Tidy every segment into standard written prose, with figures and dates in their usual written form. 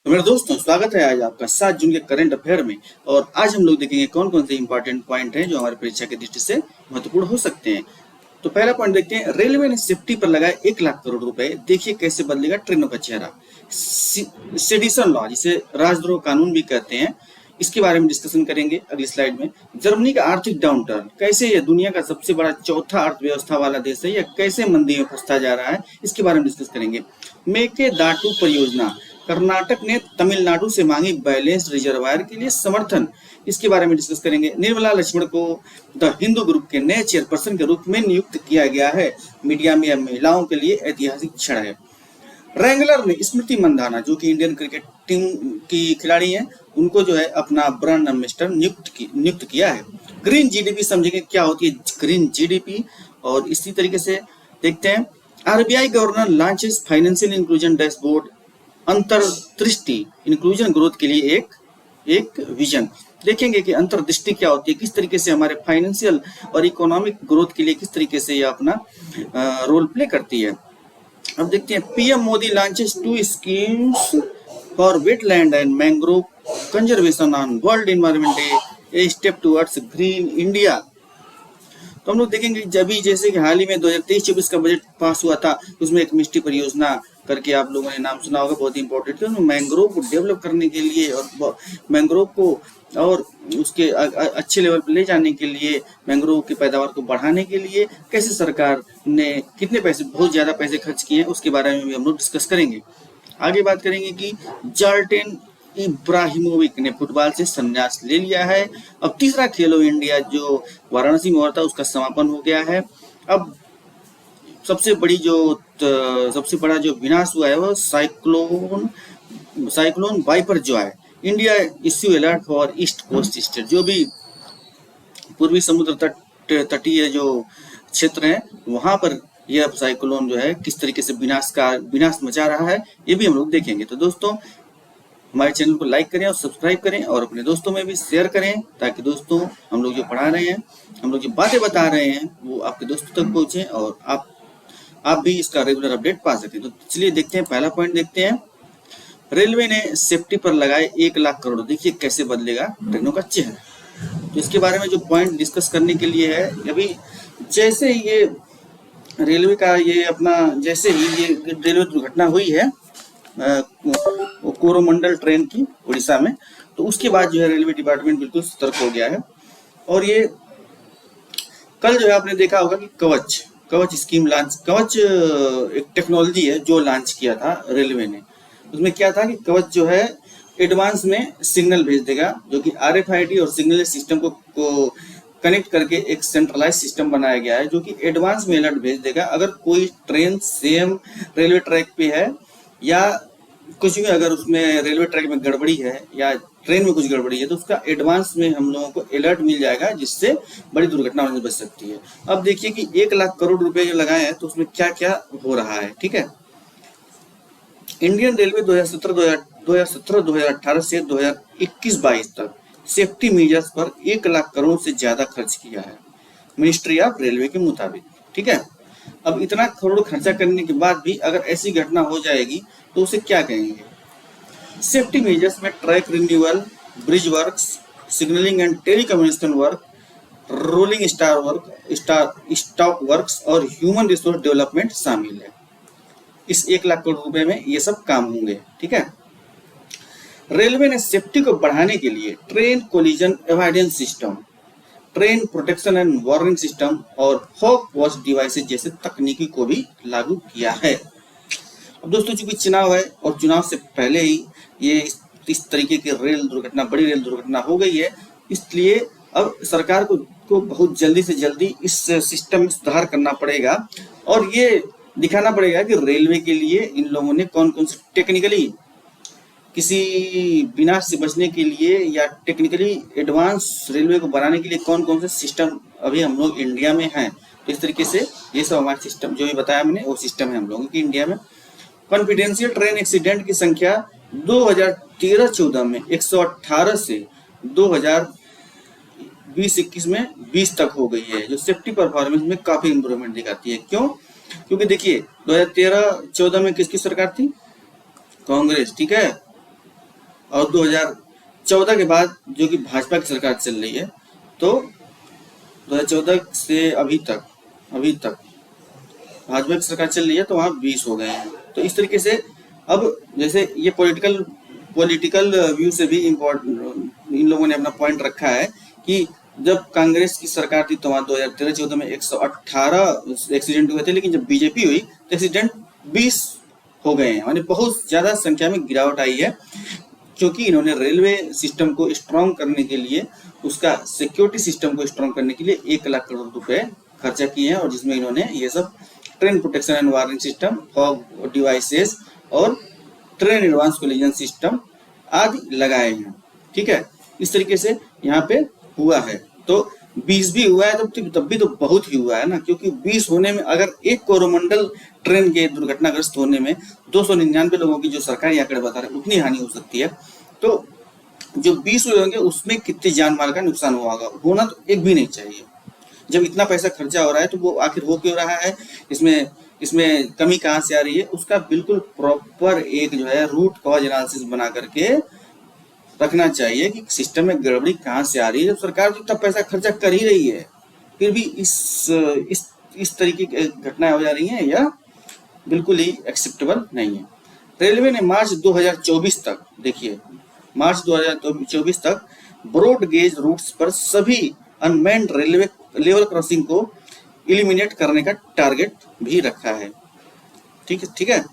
तो मेरे दोस्तों, स्वागत है आज आपका 7 जून के करंट अफेयर में। और आज हम लोग देखेंगे कौन कौन से इंपॉर्टेंट पॉइंट हैं जो हमारी परीक्षा की दृष्टि से महत्वपूर्ण हो सकते हैं। तो पहला पॉइंट देखते हैं, रेलवे ने सेफ्टी पर लगाए 1 लाख करोड़ रुपए, देखिए कैसे बदलेगा ट्रेनों का चेहरा। सेडिशन लॉ, जिसे राजद्रोह कानून भी कहते हैं, इसके बारे में डिस्कशन करेंगे अगली स्लाइड में। जर्मनी का आर्थिक डाउन टर्न, कैसे यह दुनिया का सबसे बड़ा चौथा अर्थव्यवस्था वाला देश है, यह कैसे मंदी में फंसता जा रहा है, इसके बारे में डिस्कस करेंगे। मेकेदाटू परियोजना, कर्नाटक ने तमिलनाडु से मांगी बैलेंस रिजर्वायर के लिए समर्थन, इसके बारे में डिस्कस करेंगे। निर्मला लक्ष्मण को द हिंदू ग्रुप के नए चेयरपर्सन के रूप में नियुक्त किया गया है, मीडिया में महिलाओं के लिए ऐतिहासिक क्षण है। रैंगलर ने स्मृति मंधाना, जो कि इंडियन क्रिकेट टीम की खिलाड़ी हैं, उनको जो है अपना ब्रांड एम्बेसडर नियुक्त किया है। ग्रीन जीडीपी समझेंगे क्या होती है ग्रीन जीडीपी, और इसी तरीके से देखते हैं। RBI governor launches financial inclusion dashboard, अंतर्दृष्टि इंक्लूजन ग्रोथ के लिए एक विजन। देखेंगे कि अंतर्दृष्टि क्या होती है, किस तरीके से हमारे फाइनेंशियल और इकोनॉमिक ग्रोथ के लिए किस तरीके से यह अपना रोल प्ले करती है। अब देखते हैं, PM Modi launches 2 schemes for wetland and mangrove conservation on world environment day, a step towards green India. तो हम लोग देखेंगे जब जैसे कि हाल ही में 2023-24 का बजट पास हुआ था, उसमें एक मिष्टी परियोजना करके आप लोगों ने नाम सुना होगा, बहुत ही इंपॉर्टेंट है। मैंग्रोव को डेवलप करने के लिए और मैंग्रोव को और उसके अच्छे लेवल पर ले जाने के लिए, मैंग्रोव की पैदावार को बढ़ाने के लिए कैसे सरकार ने कितने पैसे, बहुत ज्यादा पैसे खर्च किए हैं, उसके बारे में भी हम लोग डिस्कस करेंगे। आगे बात करेंगे कि जॉर्डन इब्राहिमोविक ने फुटबॉल से संन्यास ले लिया है। अब तीसरा खेलो इंडिया जो वाराणसी में हुआ था, उसका समापन हो गया है। अब सबसे बड़ा जो विनाश हुआ है वो साइक्लोन वाइपर जो है। India issue alert for east coast state, जो भी पूर्वी समुद्र तटीय जो क्षेत्र है, वहां पर यह साइक्लोन जो है किस तरीके से विनाश मचा रहा है, ये भी हम लोग देखेंगे। तो दोस्तों, हमारे चैनल को लाइक करें और सब्सक्राइब करें और अपने दोस्तों में भी शेयर करें, ताकि दोस्तों हम लोग जो पढ़ा रहे हैं, हम लोग जो बातें बता रहे हैं, वो आपके दोस्तों तक पहुंचे और आप भी इसका रेगुलर अपडेट पा सकें। तो चलिए देखते हैं, पहला पॉइंट देखते हैं। रेलवे ने सेफ्टी पर लगाए 1 लाख करोड़, देखिए कैसे बदलेगा ट्रेनों का चेहरा। तो इसके बारे में जो पॉइंट डिस्कस करने के लिए है, अभी जैसे ये रेलवे का जैसे ही ये रेलवे दुर्घटना हुई है कोरोमंडल ट्रेन की उड़ीसा में, तो उसके बाद जो है रेलवे डिपार्टमेंट बिल्कुल सतर्क हो गया है। और ये कल जो है आपने देखा होगा कि कवच स्कीम कवच एक टेक्नोलॉजी है जो लॉन्च किया था रेलवे ने। उसमें क्या था कि कवच जो है एडवांस में सिग्नल भेज देगा, जो कि आरएफआईडी और सिग्नल सिस्टम को कनेक्ट करके एक सेंट्रलाइज सिस्टम बनाया गया है, जो कि एडवांस में अलर्ट भेज देगा। अगर कोई ट्रेन सेम रेलवे ट्रैक पे है या कुछ भी, अगर उसमें रेलवे ट्रैक में गड़बड़ी है या ट्रेन में कुछ गड़बड़ी है, तो उसका एडवांस में हम लोगों को अलर्ट मिल जाएगा, जिससे बड़ी दुर्घटना होने से बच सकती है। अब देखिए कि 1 लाख करोड़ रुपए जो लगाए हैं, तो उसमें क्या क्या हो रहा है। ठीक है, इंडियन रेलवे 2017-2018 से 2021-22 तक सेफ्टी मेजर्स पर 1 लाख करोड़ से ज्यादा खर्च किया है, मिनिस्ट्री ऑफ रेलवे के मुताबिक। ठीक है, अब इतना करोड़ खर्चा करने के बाद भी अगर ऐसी घटना हो जाएगी तो उसे क्या कहेंगे। सेफ्टी मेजर्स में track renewal, bridge works, signalling and telecommunication work, rolling stock works और ह्यूमन रिसोर्स डेवलपमेंट शामिल है। इस 1 लाख करोड़ रुपए में ये सब काम होंगे। ठीक है, रेलवे ने सेफ्टी को बढ़ाने के लिए train collision avoidance system, train protection and warning system और हॉक वॉच डिवाइसेस जैसे तकनीकी को भी लागू किया है। अब दोस्तों, चूंकि चुनाव है और चुनाव से पहले ही ये इस तरीके की बड़ी रेल दुर्घटना हो गई है, इसलिए अब सरकार को बहुत जल्दी से जल्दी इस सिस्टम में सुधार करना पड़ेगा और ये दिखाना पड़ेगा कि रेलवे के लिए इन लोगों ने कौन कौन से टेक्निकली किसी विनाश से बचने के लिए या टेक्निकली एडवांस रेलवे को बनाने के लिए कौन कौन से सिस्टम अभी हम लोग इंडिया में हैं। तो इस तरीके से ये सब हमारे सिस्टम जो भी बताया मैंने, वो सिस्टम है हम लोगों की इंडिया में। कॉन्फिडेंशियल ट्रेन एक्सीडेंट की संख्या 2013-14 में 118 से 2020-21 में 20 तक हो गई है, जो सेफ्टी परफॉर्मेंस में काफी इंप्रूवमेंट दिखाती है। क्यों? क्योंकि देखिए 2013-14 में किसकी सरकार थी? कांग्रेस। ठीक है, और 2014 के बाद जो कि भाजपा की सरकार चल रही है, तो 2014 से अभी तक भाजपा की सरकार चल रही है, तो वहाँ 20 हो गए हैं। तो इस तरीके से अब जैसे ये पॉलिटिकल पॉलिटिकल व्यू से भी इम्पोर्टेंट इन लोगों ने अपना पॉइंट रखा है कि जब कांग्रेस की सरकार थी तो वहाँ 2013-14 में 118 एक्सीडेंट हुए थे, लेकिन जब बीजेपी हुई तो एक्सीडेंट 20 हो गए हैं, यानी बहुत ज्यादा संख्या में गिरावट आई है, क्योंकि इन्होंने रेलवे सिस्टम को स्ट्रॉन्ग करने के लिए, उसका सिक्योरिटी सिस्टम को स्ट्रॉन्ग करने के लिए 1 लाख करोड़ रुपए खर्चा किए हैं, और जिसमें इन्होंने ये सब train protection and warning system, fog devices और ट्रेन एडवांस कोलिजन सिस्टम आदि लगाए हैं। ठीक है, इस तरीके से यहाँ पे हुआ है। तो 20 भी हुआ है तब भी तो बहुत ही हुआ है ना, क्योंकि 20 होने में, अगर एक कोरोमंडल ट्रेन के दुर्घटनाग्रस्त होने में 299 लोगों की जो सरकारी आंकड़े बता रहे हैं उतनी हानि हो सकती है, तो जो 20 हुए होंगे उसमें कितनी जान माल का नुकसान हुआ होगा, होना तो एक भी नहीं चाहिए। जब इतना पैसा खर्चा हो रहा है तो वो आखिर हो क्यों रहा है, इसमें इसमें कमी कहाँ से आ रही है, उसका बिल्कुल प्रॉपर एक जो है रूट कॉज एनालिसिस बना करके रखना चाहिए कि सिस्टम में गड़बड़ी कहाँ से आ रही है। जब सरकार तो इतना पैसा खर्चा कर ही रही है, फिर भी इस तरीके की घटनाएं हो जा रही हैं, यह बिल्कुल ही एक्सेप्टेबल नहीं है। रेलवे ने मार्च 2024 तक, देखिए मार्च 2024 तक ब्रॉड गेज रूट्स पर सभी अनमैन्ड रेलवे लेवल क्रॉसिंग को इलिमिनेट करने का टारगेट भी रखा है। ठीक है,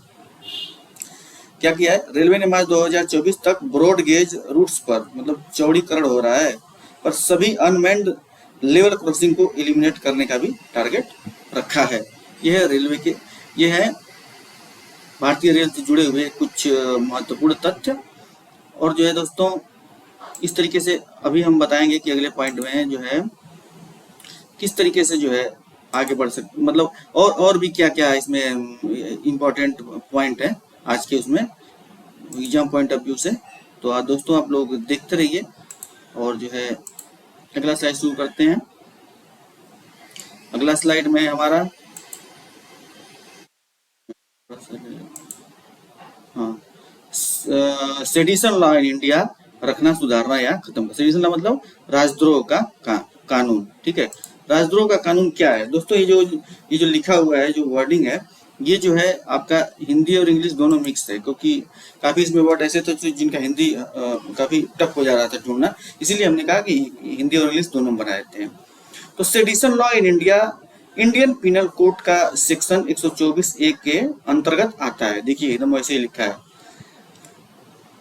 क्या किया है रेलवे ने मार्च 2024 तक ब्रॉड गेज रूट्स पर, मतलब चौड़ीकरण हो रहा है, पर सभी अनमैन्ड लेवल क्रॉसिंग को इलिमिनेट करने का भी टारगेट रखा है। यह है रेलवे के, यह है भारतीय रेल से जुड़े हुए कुछ महत्वपूर्ण तथ्य। और जो है दोस्तों, इस तरीके से अभी हम बताएंगे कि अगले पॉइंट में जो है किस तरीके से जो है आगे बढ़ सकते, मतलब और भी क्या क्या इसमें इम्पोर्टेंट पॉइंट है आज के उसमें एग्जाम पॉइंट ऑफ व्यू से। तो दोस्तों आप लोग देखते रहिए, और जो है अगला स्लाइड शुरू करते हैं। अगला स्लाइड में हमारा सेडिशन लॉ इन इंडिया, रखना सुधारना या खत्म। सेडिशन लॉ मतलब राजद्रोह का कानून। ठीक है, राजद्रोह का कानून क्या है दोस्तों, ये जो लिखा हुआ है, जो वर्डिंग है, ये जो है आपका हिंदी और इंग्लिश दोनों मिक्स है, क्योंकि काफी इसमें वर्ड ऐसे थे जिनका हिंदी काफी टफ हो जा रहा था ढूंढना, इसीलिए हमने कहा कि हिंदी और इंग्लिश दोनों बना देते हैं। तो sedition law in India Indian penal code का सेक्शन 124A के अंतर्गत आता है। देखिए एकदम वैसे ही लिखा है,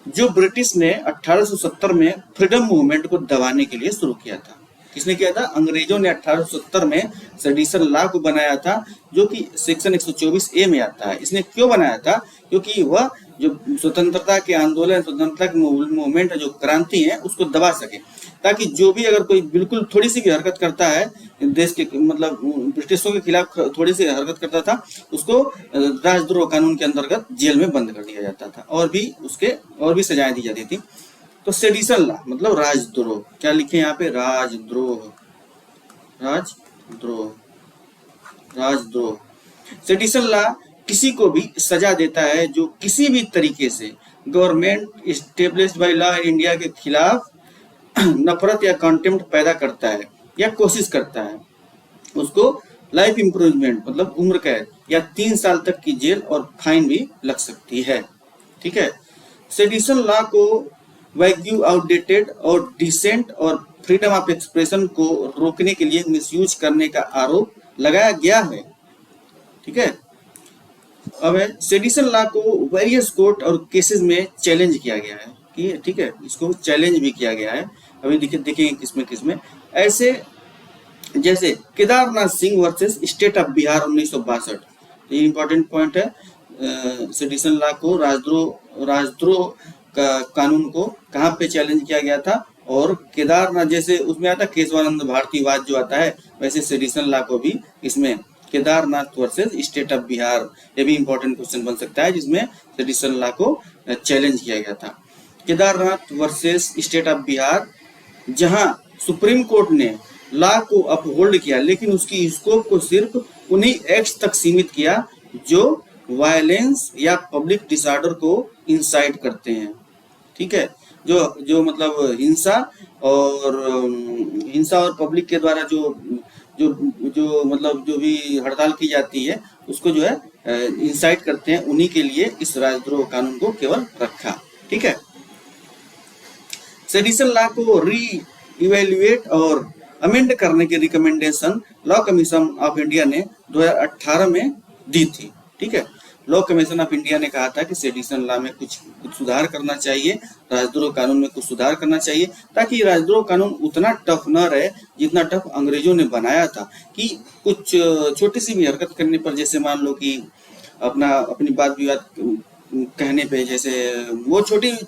जो ब्रिटिश ने 1870 में फ्रीडम मूवमेंट को दबाने के लिए शुरू किया था। किसने किया था? अंग्रेजों ने 1870 में सेडिशन लॉ को बनाया था, जो कि सेक्शन 124A में आता है। इसने क्यों बनाया था? क्योंकि वह जो स्वतंत्रता के आंदोलन, स्वतंत्रता के मूवमेंट, जो क्रांति है, उसको दबा सके, ताकि जो भी अगर कोई बिल्कुल थोड़ी सी भी हरकत करता है देश के, मतलब ब्रिटिशों के खिलाफ थोड़ी सी हरकत करता था, उसको राजद्रोह कानून के अंतर्गत जेल में बंद कर दिया जाता था, और भी सजाएं दी जाती थी। तो सेडिशन लॉ मतलब राजद्रोह, क्या लिखे यहाँ पे? राजद्रोह, राजद्रोह, राजद्रोह। सेडिशन लॉ किसी को भी सजा देता है जो किसी भी तरीके से government established by law in India के खिलाफ नफरत या कॉन्टेम्प्ट पैदा करता है या कोशिश करता है। उसको लाइफ इम्प्रूवमेंट मतलब उम्र कैद या 3 साल तक की जेल और फाइन भी लग सकती है। ठीक है, सेडिशन लॉ को वैग्यू, आउटडेटेड और डिसेंट और फ्रीडम ऑफ एक्सप्रेशन को रोकने के लिए मिसयूज करने का आरोप लगाया गया है। ठीक है, अब सेडिशन लॉ को वेरियस कोर्ट और केसेस में चैलेंज किया गया है कि, ठीक है, इसको चैलेंज भी किया गया है। अभी देखेंगे किसमें ऐसे, जैसे Kedarnath Singh versus state of Bihar 1962, ये इंपॉर्टेंट पॉइंट है। सेडिशन लॉ को, राजद्रोह का कानून को कहाँ पे चैलेंज किया गया था, और केदारनाथ, जैसे उसमें आता केशवानंद भारतीवाद जो आता है, वैसे सेडिशन लॉ को भी इसमें Kedarnath versus state of Bihar, ये भी इंपॉर्टेंट क्वेश्चन बन सकता है, जिसमें सेडिशन लॉ को चैलेंज किया गया था। Kedarnath versus state of Bihar, जहां सुप्रीम कोर्ट ने लॉ को अपहोल्ड किया, लेकिन उसकी स्कोप को सिर्फ उन्हीं एक्ट्स तक सीमित किया जो वायलेंस या पब्लिक डिसऑर्डर को इंसाइट करते हैं। ठीक है। जो जो मतलब हिंसा और पब्लिक के द्वारा जो जो जो मतलब जो भी हड़ताल की जाती है उसको जो है इंसाइट करते हैं, उन्हीं के लिए इस राजद्रोह कानून को केवल रखा। ठीक है। सेडिशन लॉ को री इवेल्युएट और अमेंड करने की recommendation law commission of India ने 2018 में दी थी। ठीक है। लॉ कमीशन ऑफ इंडिया ने कहा था कि सेडिशन लॉ में कुछ सुधार करना चाहिए, राजद्रोह कानून में कुछ सुधार करना चाहिए, ताकि राजद्रोह कानून उतना टफ न रहे जितना टफ अंग्रेजों ने बनाया था, कि कुछ छोटी सी भी हरकत करने पर, जैसे मान लो कि अपनी बात विवाद कहने पे, जैसे वो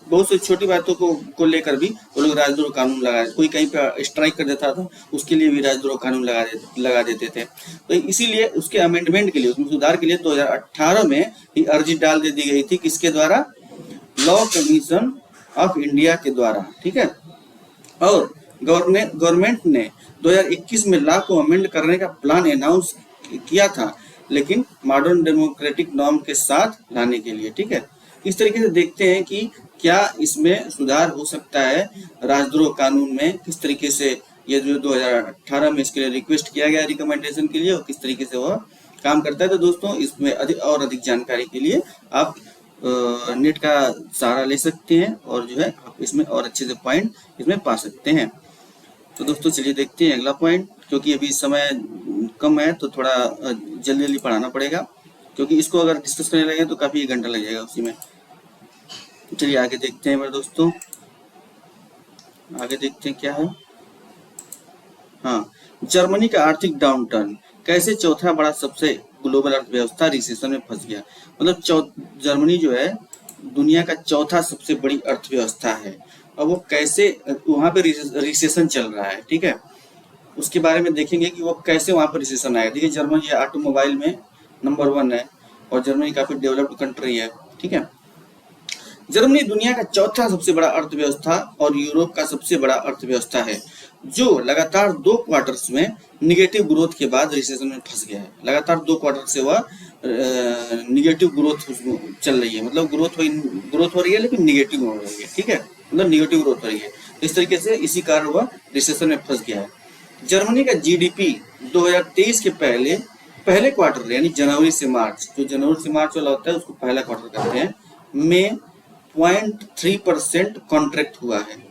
बहुत सी छोटी बातों को लेकर भी वो लोग राजद्रोह कानून कोई कहीं पे स्ट्राइक कर देता था, उसके लिए भी राजद्रोह कानून लगा देते थे। तो इसीलिए उसके अमेंडमेंट के लिए, उसमें सुधार के लिए 2018 में ही अर्जी डाल दी गई थी। किसके द्वारा? लॉ कमीशन ऑफ इंडिया के द्वारा। ठीक है। और गवर्नमेंट ने 2021 में लॉ को अमेंड करने का प्लान अनाउंस किया था, लेकिन मॉडर्न डेमोक्रेटिक नॉर्म के साथ लाने के लिए। ठीक है। इस तरीके से देखते हैं कि क्या इसमें सुधार हो सकता है राजद्रोह कानून में, किस तरीके से ये जो 2018 में इसके लिए रिक्वेस्ट किया गया रिकमेंडेशन के लिए, और किस तरीके से वह काम करता है। तो दोस्तों, इसमें अधिक जानकारी के लिए आप नेट का सहारा ले सकते हैं, और जो है आप इसमें और अच्छे से पॉइंट इसमें पा सकते हैं। तो दोस्तों चलिए देखते हैं अगला पॉइंट, क्योंकि अभी समय कम है तो थोड़ा जल्दी जल्दी पढ़ाना पड़ेगा, क्योंकि इसको अगर डिस्कस करने लगे तो काफ़ी 1 घंटा लग जाएगा उसी में। चलिए आगे देखते हैं मेरे दोस्तों, आगे देखते हैं क्या है। हाँ, जर्मनी का आर्थिक डाउनटर्न, कैसे चौथा बड़ा सबसे ग्लोबल अर्थव्यवस्था रिसेशन में फंस गया। मतलब जर्मनी जो है दुनिया का चौथा सबसे बड़ी अर्थव्यवस्था है, और वो कैसे वहाँ पे रिसेशन चल रहा है। ठीक है। उसके बारे में देखेंगे कि वो कैसे वहाँ पर रिसेशन आया। देखिए, जर्मनी ऑटोमोबाइल में नंबर 1 है, और जर्मनी काफ़ी डेवलप्ड कंट्री है। ठीक है। जर्मनी दुनिया का चौथा सबसे बड़ा अर्थव्यवस्था और यूरोप का सबसे बड़ा अर्थव्यवस्था है, जो लगातार 2 क्वार्टर्स में निगेटिव ग्रोथ के बाद रिसेशन में फंस गया है। लगातार 2 क्वार्टर से वह निगेटिव ग्रोथ चल रही है, मतलब ग्रोथ हो रही है लेकिन निगेटिव हो रही है। ठीक है। मतलब निगेटिव ग्रोथ हो रही है। इस तरीके से इसी कारण वह रिसेशन में फंस गया है। जर्मनी का जीडीपी 2023 के पहले क्वार्टर, यानी जनवरी से मार्च, जो जनवरी से मार्च वाला होता है उसको पहला क्वार्टर कहते हैं, में 0.3% कॉन्ट्रैक्ट हुआ है।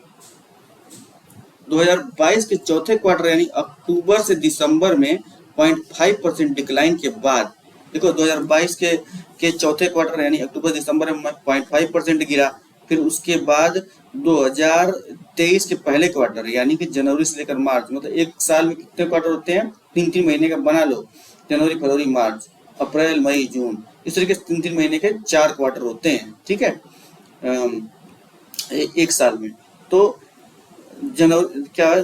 2022 के चौथे क्वार्टर यानी अक्टूबर से दिसंबर में 0.5% डिक्लाइन के बाद, देखो 2022 के चौथे क्वार्टर यानी अक्टूबर दिसंबर में 0.5% गिरा। फिर उसके बाद 2023 के पहले क्वार्टर यानी कि जनवरी से लेकर मार्च, मतलब एक साल में कितने क्वार्टर होते हैं? 3-3 महीने का बना लो, जनवरी फरवरी मार्च अप्रैल मई जून, इस तरीके से 3-3 महीने के 4 क्वार्टर होते हैं। ठीक है। एक साल में तो जनवरी क्या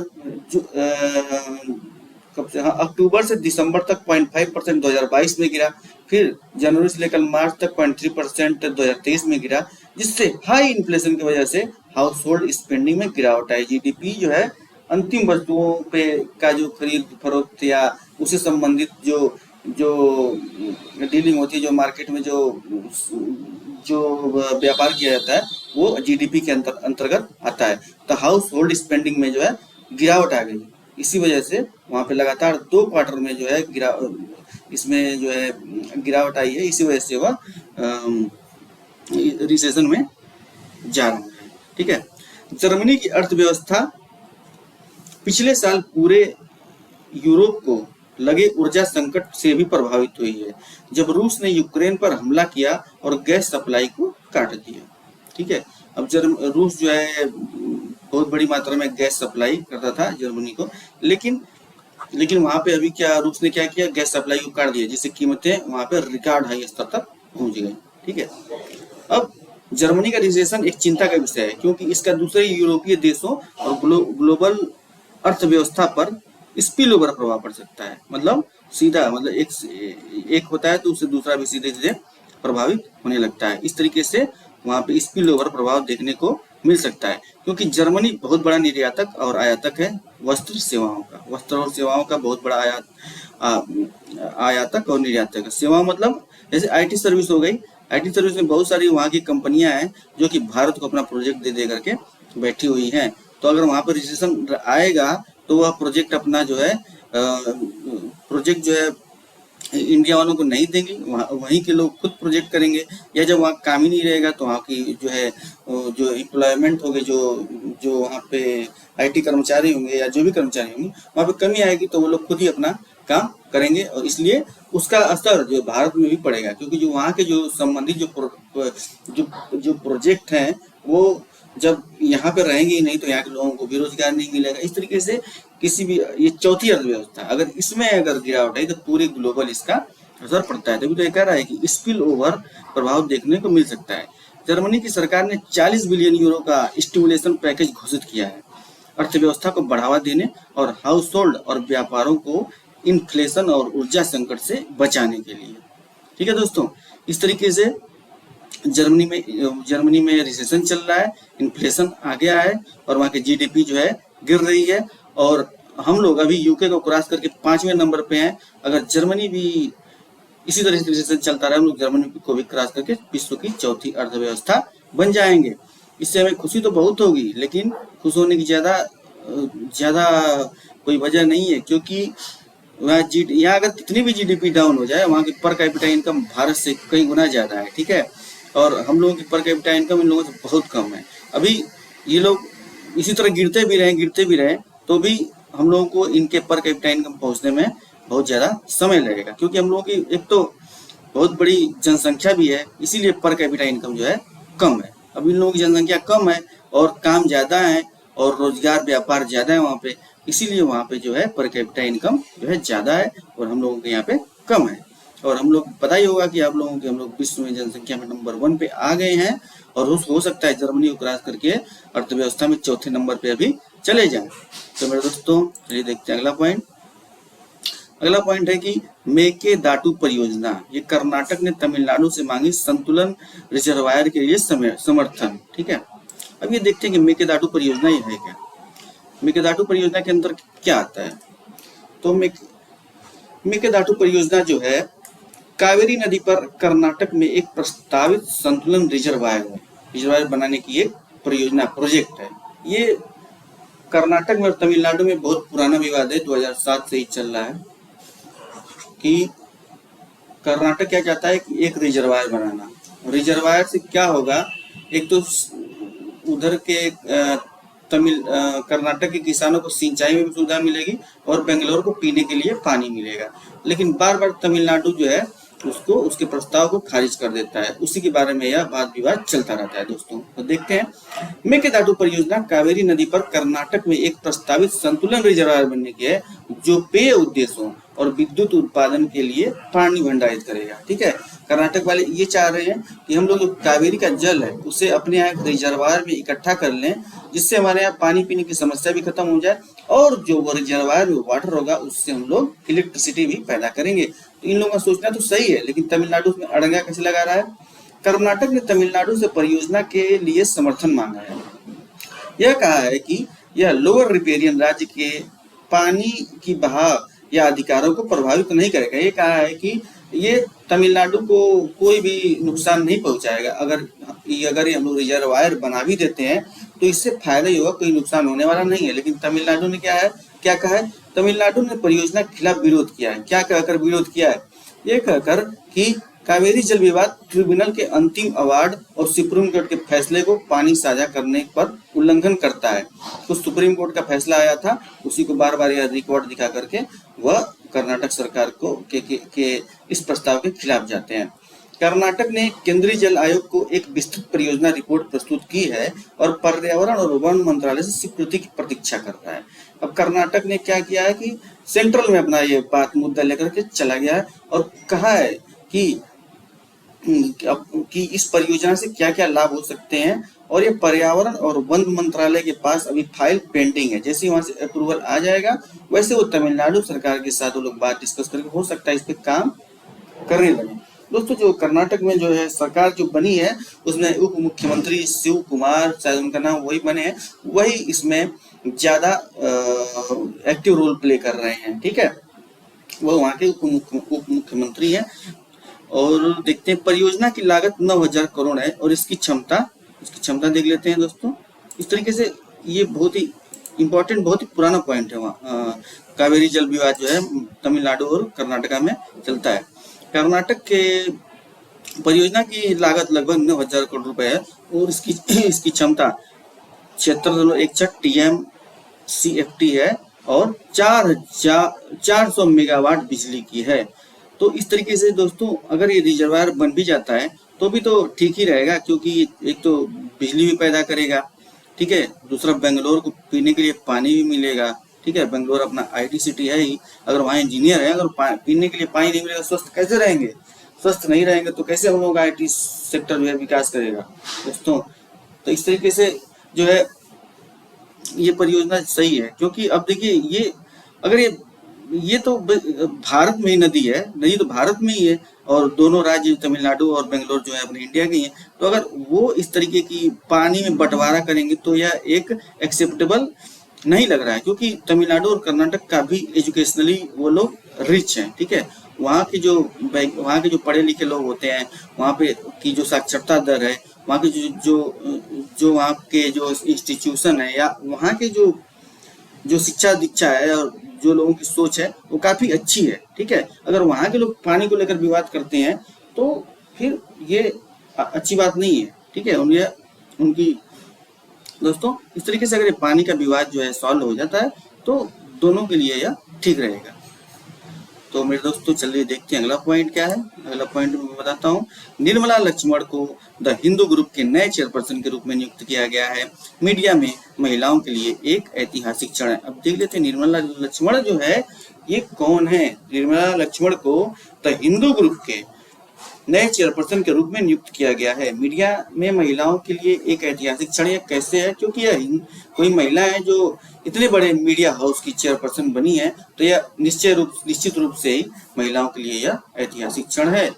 कब से, हाँ, अक्टूबर से दिसंबर तक 0.5% 2022 में गिरा। फिर जनवरी से लेकर मार्च तक 0.3% 2023 में गिरा, जिससे हाई इन्फ्लेशन की वजह से हाउस होल्ड स्पेंडिंग में गिरावट आई। जीडीपी जो है अंतिम वस्तुओं पे का जो खरीद फरोख्त या उससे संबंधित जो डीलिंग होती है, जो मार्केट में जो व्यापार किया जाता है, वो जीडीपी के अंतर्गत आता है। तो हाउस होल्ड स्पेंडिंग में जो है गिरावट आ गई। इसी वजह से वहाँ पे लगातार 2 क्वार्टर में जो है इसमें जो है गिरावट आई है। इसी वजह से वह रिसेशन में जा रहा है। ठीक है। जर्मनी की अर्थव्यवस्था पिछले साल पूरे यूरोप को लगे ऊर्जा संकट से भी प्रभावित हुई है, जब रूस ने यूक्रेन पर हमला किया और गैस सप्लाई को काट दिया। ठीक है। अब रूस जो है बहुत बड़ी मात्रा में गैस सप्लाई करता था जर्मनी को, लेकिन वहां पे अभी क्या रूस ने क्या किया, गैस सप्लाई को काट दिया, जिससे कीमतें वहां पे रिकॉर्ड हाई स्तर तक पहुंच गई। ठीक है। अब जर्मनी का रिसेशन एक चिंता का विषय है, क्योंकि इसका दूसरे यूरोपीय देशों और ग्लोबल अर्थव्यवस्था पर स्पिल ओवर प्रभाव पड़ सकता है। मतलब सीधा, मतलब एक होता है तो उससे दूसरा भी सीधे सीधे प्रभावित होने लगता है। इस तरीके से वहां पे स्पिल ओवर प्रभाव देखने को मिल सकता है, क्योंकि जर्मनी बहुत बड़ा निर्यातक और आयातक है वस्त्र और सेवाओं का बहुत बड़ा आयातक और निर्यातक है। सेवा मतलब जैसे आईटी सर्विस हो गई, आईटी सर्विस में बहुत सारी वहाँ की कंपनियां हैं जो कि भारत को अपना प्रोजेक्ट दे दे करके बैठी हुई हैं। तो अगर वहाँ पर रिसेशन आएगा तो वह प्रोजेक्ट अपना जो है प्रोजेक्ट जो है इंडिया वालों को नहीं देंगे, वहीं के लोग खुद प्रोजेक्ट करेंगे। या जब वहाँ काम ही नहीं रहेगा तो वहाँ की जो है जो एम्प्लॉयमेंट होगी, जो जो वहाँ पे आईटी कर्मचारी होंगे या जो भी कर्मचारी होंगे वहाँ पे कमी आएगी, तो वो लोग खुद ही अपना काम करेंगे और इसलिए उसका असर जो भारत में भी पड़ेगा, क्योंकि जो वहाँ के जो संबंधित जो प्रोजेक्ट हैं वो जब यहाँ पे रहेंगे ही नहीं तो यहाँ के लोगों को भी रोजगार नहीं मिलेगा। इस तरीके से किसी भी ये चौथी अर्थव्यवस्था अगर इसमें अगर गिरावट है तो पूरे ग्लोबल इसका असर पड़ता है। तभी तो ये कह रहा है कि स्पिल ओवर प्रभाव देखने को मिल सकता है। जर्मनी की सरकार ने 40 बिलियन यूरो का स्टिमुलेशन पैकेज घोषित किया है अर्थव्यवस्था को बढ़ावा देने और हाउस होल्ड और व्यापारों को इन्फ्लेशन और ऊर्जा संकट से बचाने के लिए। ठीक है दोस्तों, इस तरीके से जर्मनी में रिसेशन चल रहा है, इन्फ्लेशन आ गया है और वहाँ की जीडीपी जो है गिर रही है और हम लोग अभी यूके को क्रॉस करके 5वें नंबर पे हैं। अगर जर्मनी भी इसी तरह से रिसेशन चलता रहा हम लोग जर्मनी को भी क्रॉस करके विश्व की चौथी अर्थव्यवस्था बन जाएंगे। इससे हमें खुशी तो बहुत होगी, लेकिन खुश होने की ज्यादा कोई वजह नहीं है, क्योंकि वहाँ यहाँ अगर कितनी भी जीडीपी डाउन हो जाए वहाँ की पर कैपिटा इनकम भारत से कई गुना ज्यादा है। ठीक है, और हम लोगों की पर कैपिटा इनकम इन लोगों से बहुत कम है। अभी ये लोग इसी तरह गिरते भी रहे तो भी हम लोगों को इनके पर कैपिटा इनकम पहुंचने में बहुत ज्यादा समय लगेगा, क्योंकि हम लोगों की एक तो बहुत बड़ी जनसंख्या भी है, इसीलिए पर कैपिटा इनकम जो है कम है। अब इन लोगों की जनसंख्या कम है और काम ज्यादा है और रोजगार व्यापार ज्यादा है वहाँ पे, इसीलिए वहाँ पे जो है पर कैपिटा इनकम जो है ज्यादा है और हम लोगों के यहाँ पे कम है। और हम लोग पता ही होगा कि आप लोगों के हम लोग विश्व में जनसंख्या में नंबर 1 पे आ गए हैं और हो सकता है जर्मनी को क्रॉस करके अर्थव्यवस्था में चौथे नंबर पे अभी चले जाएं। तो मेरे दोस्तों चलिए देखते हैं अगला पॉइंट। अगला पॉइंट है कि मेकेदाटू परियोजना, ये कर्नाटक ने तमिलनाडु से मांगी संतुलन रिजर्वायर के लिए समर्थन। ठीक है, अब ये देखते हैं कि मेकेदाटू परियोजना ये है क्या। मेकेदाटू परियोजना के अंदर क्या आता है, तो मेकेदाटू परियोजना जो है कावेरी नदी पर कर्नाटक में एक प्रस्तावित संतुलन रिजर्वायर बनाने की एक प्रोजेक्ट है। ये कर्नाटक में और तमिलनाडु में बहुत पुराना विवाद है, 2007 से ही चल रहा है कि कर्नाटक क्या चाहता है कि एक रिजर्वायर बनाना। रिजर्वायर से क्या होगा, एक तो उधर के कर्नाटक के किसानों को सिंचाई में भी सुविधा मिलेगी और बेंगलोर को पीने के लिए पानी मिलेगा, लेकिन बार बार तमिलनाडु जो है उसको उसके प्रस्ताव को खारिज कर देता है। उसी के बारे में यह वाद विवाद चलता रहता है दोस्तों। तो देखते हैं मेकेदाटू परियोजना कावेरी नदी पर कर्नाटक में एक प्रस्तावित संतुलन रिजर्वायर बनने की है जो पेय उद्देश्यों और विद्युत उत्पादन के लिए पानी भंडारित करेगा। ठीक है, कर्नाटक वाले ये चाह रहे हैं कि हम लोग जो कावेरी का जल है उसे अपने यहाँ एक रिजर्वायर में इकट्ठा कर लें, जिससे हमारे यहाँ पानी पीने की समस्या भी खत्म हो जाए और जो वो रिजर्वायर में वाटर होगा उससे हम लोग इलेक्ट्रिसिटी भी पैदा करेंगे। तो इन लोगों का सोचना तो सही है, लेकिन तमिलनाडु उसमें अड़ंगा कैसे लगा रहा है। कर्नाटक ने तमिलनाडु से परियोजना के लिए समर्थन मांगा है। यह कहा है कि यह लोअर रिपेरियन राज्य के पानी की बहाव या अधिकारों को प्रभावित नहीं करेगा। ये कहा है कि ये तमिलनाडु को कोई भी नुकसान नहीं पहुंचाएगा। अगर ये हम लोग रिजर्वायर बना भी देते हैं तो इससे फायदा ही होगा, कोई नुकसान होने वाला नहीं है। लेकिन तमिलनाडु ने क्या कहा है, तमिलनाडु ने परियोजना के खिलाफ विरोध किया है। क्या कहकर विरोध किया है, ये कहकर कि कावेरी जल विवाद ट्रिब्यूनल के अंतिम अवार्ड और सुप्रीम कोर्ट के फैसले को पानी साझा करने पर उल्लंघन करता है। तो सुप्रीम कोर्ट का फैसला आया था, उसी को बार बार यह रिकॉर्ड दिखा करके वह कर्नाटक सरकार को के इस प्रस्ताव के खिलाफ जाते हैं। कर्नाटक ने केंद्रीय जल आयोग को एक विस्तृत परियोजना रिपोर्ट प्रस्तुत की है और पर्यावरण और वन मंत्रालय से स्वीकृति की प्रतीक्षा कर रहा है। अब कर्नाटक ने क्या किया है कि सेंट्रल में अपना ये बात मुद्दा लेकर के चला गया है और कहा है कि इस परियोजना से क्या क्या लाभ हो सकते हैं, और ये पर्यावरण और वन मंत्रालय के पास अभी फाइल पेंडिंग है। जैसे वहां से अप्रूवल आ जाएगा वैसे वो तमिलनाडु सरकार के साथ वो लोग बात डिस्कस करके हो सकता है इस पे काम करने लगे। दोस्तों जो कर्नाटक में जो है सरकार जो बनी है उसमें उप मुख्यमंत्री शिव कुमार, शायद उनका नाम वही बने हैं, वही इसमें ज्यादा एक्टिव रोल प्ले कर रहे हैं। ठीक है, वो वहाँ के उप मुख्यमंत्री हैं। और देखते हैं परियोजना की लागत 9,000 करोड़ है और इसकी क्षमता देख लेते हैं दोस्तों। इस तरीके से ये बहुत ही इम्पोर्टेंट, बहुत ही पुराना पॉइंट है। वहाँ कावेरी जल विवाद जो है तमिलनाडु और कर्नाटका में चलता है। कर्नाटक के परियोजना की लागत लगभग 9,000 करोड़ रुपए है और इसकी क्षमता 76.61 TMCFT है और 400 मेगावाट बिजली की है। तो इस तरीके से दोस्तों अगर ये रिजर्वायर बन भी जाता है तो भी तो ठीक ही रहेगा, क्योंकि एक तो बिजली भी पैदा करेगा, ठीक है, दूसरा बेंगलोर को पीने के लिए पानी भी मिलेगा, ठीक है। बेंगलोर अपना IT सिटी है ही, अगर वहाँ इंजीनियर है, अगर पीने के लिए पानी नहीं मिलेगा स्वस्थ कैसे रहेंगे? स्वस्थ नहीं रहेंगे तो कैसे हम लोग IT सेक्टर जो है विकास करेगा दोस्तों। तो इस तरीके से जो है ये परियोजना सही है, क्योंकि अब देखिए ये अगर ये तो भारत में ही नदी है, नदी तो भारत में ही है और दोनों राज्य तमिलनाडु और बेंगलोर जो है अपने इंडिया के ही हैं। तो अगर वो इस तरीके की पानी में बंटवारा करेंगे तो यह एक एक्सेप्टेबल नहीं लग रहा है, क्योंकि तमिलनाडु और कर्नाटक का भी एजुकेशनली वो लोग रिच हैं, ठीक है। वहाँ के जो पढ़े लिखे लोग होते हैं, वहाँ पे की जो साक्षरता दर है, वहाँ के जो वहाँ के जो इंस्टीट्यूशन है या वहाँ के जो शिक्षा दीक्षा है और जो लोगों की सोच है वो काफी अच्छी है, ठीक है। अगर वहाँ के लोग पानी को लेकर विवाद करते हैं तो फिर ये अच्छी बात नहीं है, ठीक है। उनकी दोस्तों इस तरीके से अगर ये पानी का विवाद जो है सॉल्व हो जाता है तो दोनों के लिए यह ठीक रहेगा। तो मेरे दोस्तों चलिए देखते हैं अगला पॉइंट क्या है। अगला पॉइंट मैं बताता हूँ। निर्मला लक्ष्मण को द हिंदू ग्रुप के नए चेयरपर्सन के रूप में नियुक्त किया गया है। मीडिया में महिलाओं के लिए एक ऐतिहासिक क्षण है। अब देख लेते हैं निर्मला लक्ष्मण जो है ये कौन है। निर्मला लक्ष्मण को द हिंदू ग्रुप के नए चेयरपर्सन के रूप में नियुक्त किया गया है। मीडिया में महिलाओं के लिए एक ऐतिहासिक क्षण यह कैसे है, क्योंकि यह कोई महिला है जो इतने बड़े मीडिया हाउस की चेयरपर्सन बनी है, तो यह निश्चित रूप से ही महिलाओं के लिए यह ऐतिहासिक क्षण है,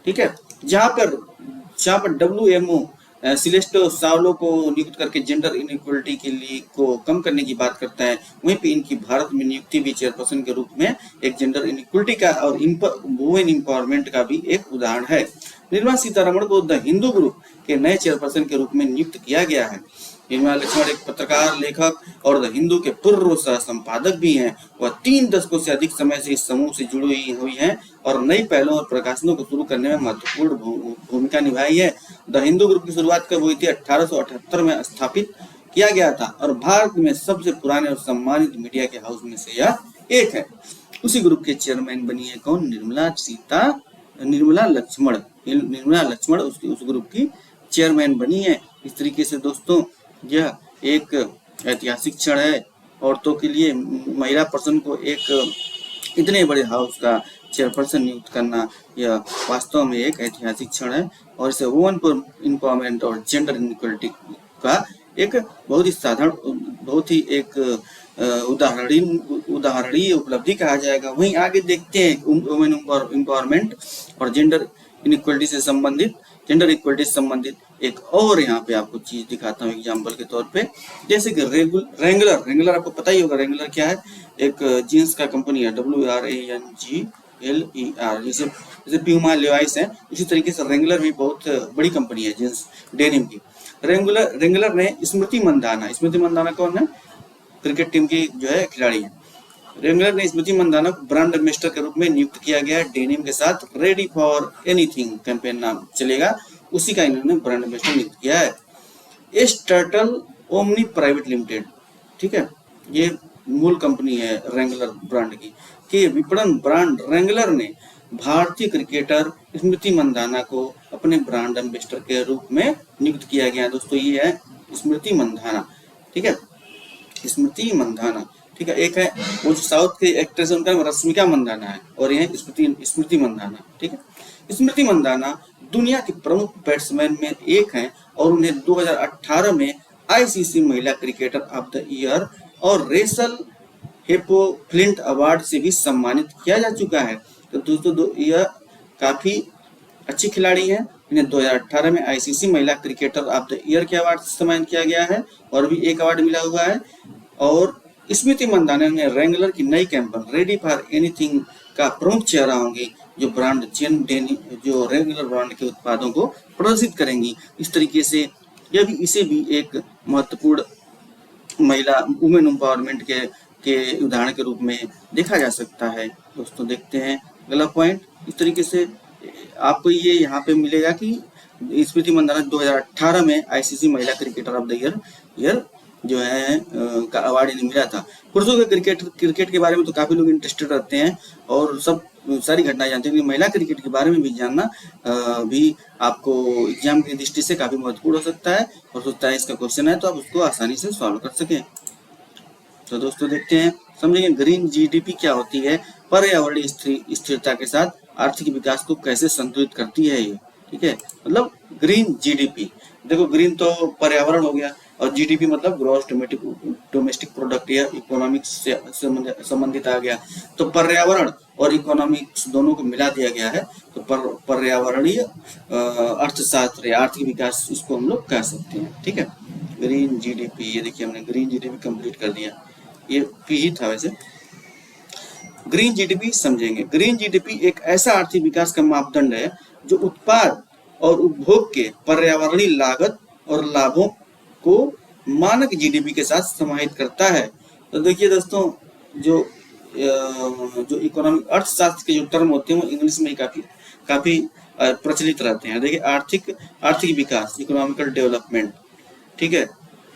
ठीक है। जहाँ पर WMO सिलेस्टो सावलो को नियुक्त करके जेंडर इनइक्वलिटी को कम करने की बात करता है, वहीं पे इनकी भारत में नियुक्ति भी चेयरपर्सन के रूप में एक जेंडर इनइक्वलिटी का और वुमेन एम्पावरमेंट का भी एक उदाहरण है। निर्मला सीतारमण को द हिंदू ग्रुप के नए चेयरपर्सन के रूप में नियुक्त किया गया है। निर्मला लक्ष्मण एक पत्रकार, लेखक और द हिंदू के पूर्व सह संपादक भी हैं। वह 3 दशकों से अधिक समय से इस समूह से जुड़ी हुई हैं और नई पहलों और प्रकाशनों को शुरू करने में महत्वपूर्ण भूमिका निभाई है। द हिंदू ग्रुप की शुरुआत कब हुई थी? 1878 में स्थापित किया गया था और भारत में सबसे पुराने और सम्मानित मीडिया के हाउस में से यह एक है। उसी ग्रुप के चेयरमैन बनी है कौन? निर्मला लक्ष्मण उस ग्रुप की चेयरमैन बनी है। इस तरीके से दोस्तों यह एक ऐतिहासिक क्षण है। औरतों के लिए महिला पर्सन को एक इतने बड़े हाउस का चेयरपर्सन नियुक्त करना यह वास्तव में एक ऐतिहासिक क्षण है और इसे वुमेन एम्पावरमेंट और जेंडर इनइक्वलिटी का एक बहुत ही साधारण, बहुत ही एक उदाहरणीय उपलब्धि कहा जाएगा। वहीं आगे देखते हैं वुमेन एम्पावरमेंट और जेंडर इक्वलिटी से संबंधित एक और यहाँ पे आपको चीज दिखाता हूँ एग्जांपल के तौर पे। जैसे कि रेंगुलर आपको पता ही होगा रेंगुलर क्या है। एक जींस का कंपनी है WRANGLER, जैसे प्यूमा लेवाइस है, उसी तरीके से रेंगुलर भी बहुत बड़ी कंपनी है जींस डेनिम की। रेंगुलर ने स्मृति मंदाना कौन है? क्रिकेट टीम की जो है खिलाड़ी है। रेंगुलर ने स्मृति मंदाना को ब्रांड एम्बेसडर के रूप में नियुक्त किया गया। डेनिम के साथ रेडी फॉर एनीथिंग कैंपेन नाम चलेगा, उसी का इन्होंने ब्रांड एम्बेसडर नियुक्त किया है। S turtle omni private limited, ठीक है, ये मूल कंपनी है रेंगुलर ब्रांड की। के विपणन ब्रांड रेंगुलर ने भारतीय क्रिकेटर स्मृति मंदाना को अपने ब्रांड एम्बेसडर के रूप में नियुक्त किया गया। दोस्तों ये है स्मृति मंदाना, ठीक है, स्मृति मंदाना, ठीक है। एक है वो जो साउथ के एक्ट्रेस उनका रश्मिका मंदाना है और यह स्मृति मंदाना, ठीक है। स्मृति मंदाना दुनिया के प्रमुख बैट्समैन में एक हैं और उन्हें 2018 में ICC महिला क्रिकेटर ऑफ द ईयर और रेसल हेपो फ्लिंट अवार्ड से भी सम्मानित किया जा चुका है। तो दोस्तों यह काफी अच्छी खिलाड़ी है। इन्हें 2018 में ICC महिला क्रिकेटर ऑफ द ईयर के अवार्ड से सम्मानित किया गया है और भी एक अवार्ड मिला हुआ है। और स्मृति मंदाना ने रेंगलर की नई कैंपेन रेडी फॉर एनीथिंग का प्रमुख चेहरा होंगी, जो ब्रांड जो रेंगलर ब्रांड के उत्पादों को प्रदर्शित करेंगी। इस तरीके से इसे भी एक महत्वपूर्ण महिला वुमेन एम्पावरमेंट के उदाहरण के रूप में देखा जा सकता है। दोस्तों देखते हैं अगला पॉइंट। इस तरीके से आपको ये यहाँ पे मिलेगा कि स्मृति मंदाना 2018 में आईसीसी महिला क्रिकेटर ऑफ द ईयर जो है का अवार्ड इन्हें मिला था। पुरुषों के क्रिकेट के बारे में तो काफी लोग इंटरेस्टेड रहते हैं और सब सारी घटनाएं जानते हैं, लेकिन महिला क्रिकेट के बारे में भी जानना भी आपको एग्जाम की दृष्टि से काफी महत्वपूर्ण हो सकता है। हो सकता है इसका क्वेश्चन है तो आप उसको आसानी से सॉल्व कर सकें। तो दोस्तों देखते हैं, समझेंगे ग्रीन जीडीपी क्या होती है, पर्यावरणीय स्थिरता के साथ आर्थिक विकास को कैसे संतुलित करती है ये। ठीक है, मतलब ग्रीन जीडीपी, देखो ग्रीन तो पर्यावरण हो गया और जीडीपी मतलब ग्रॉस डोमेस्टिक प्रोडक्ट या इकोनॉमिक्स से संबंधित आ गया। तो पर्यावरण और इकोनॉमिक्स दोनों को मिला दिया गया है, तो पर्यावरणीय अर्थशास्त्र या आर्थिक विकास इसको हम लोग कह सकते हैं। ठीक है, ग्रीन जीडीपी, ये देखिए हमने ग्रीन जीडीपी कंप्लीट कर दिया, ये पी ही था वैसे। ग्रीन जीडीपी समझेंगे। ग्रीन जीडीपी एक ऐसा आर्थिक विकास का मापदंड है जो उत्पाद और उपभोग के पर्यावरणीय लागत और लाभों को मानक जीडीपी के साथ समाहित करता है। तो देखिए दोस्तों, जो इकोनॉमिक अर्थशास्त्र के जो टर्म होते हैं वो इंग्लिश में काफी प्रचलित रहते हैं। देखिए आर्थिक विकास, इकोनॉमिकल डेवलपमेंट, ठीक है,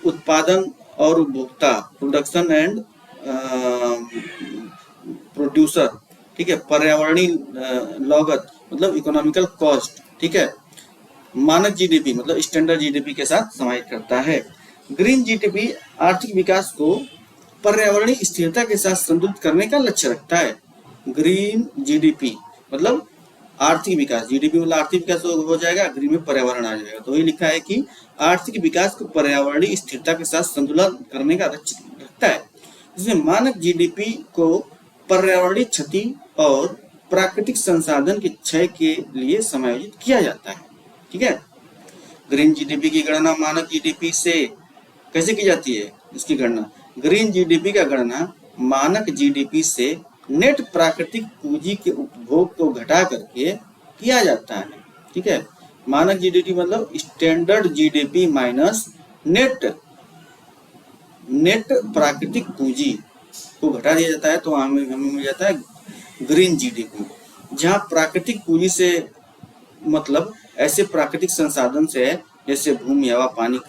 उत्पादन और उपभोक्ता, प्रोडक्शन एंड प्रोड्यूसर, ठीक है, पर्यावरणीय लागत मतलब इकोनॉमिकल कॉस्ट, ठीक है, मानक जीडीपी मतलब स्टैंडर्ड जीडीपी के साथ समाहित करता है। ग्रीन जीडीपी आर्थिक विकास को पर्यावरणीय स्थिरता के साथ संतुलित करने का लक्ष्य रखता है। ग्रीन जीडीपी मतलब आर्थिक विकास, जीडीपी मतलब आर्थिक विकास हो जाएगा, ग्रीन में पर्यावरण आ जाएगा। तो ये लिखा है कि आर्थिक विकास को पर्यावरणीय स्थिरता के साथ संतुलन करने का लक्ष्य रखता है। इसमें मानक जीडीपी को पर्यावरणीय क्षति और प्राकृतिक संसाधन के क्षय के लिए समायोजित किया जाता है। ठीक है, ग्रीन जीडीपी की गणना मानक जीडीपी से कैसे की जाती है? इसकी गणना ग्रीन जीडीपी का गणना मानक जीडीपी से नेट प्राकृतिक पूंजी के उपभोग को घटा करके किया जाता है। ठीक है, मानक जीडीपी मतलब स्टैंडर्ड जीडीपी माइनस नेट प्राकृतिक पूंजी को घटा दिया जाता है, तो हमें मिल जाता है ग्रीन जीडीपी, जहां प्राकृतिक पूंजी से मतलब ऐसे प्राकृतिक संसाधन से है जैसे भूमि, हवा, पानी,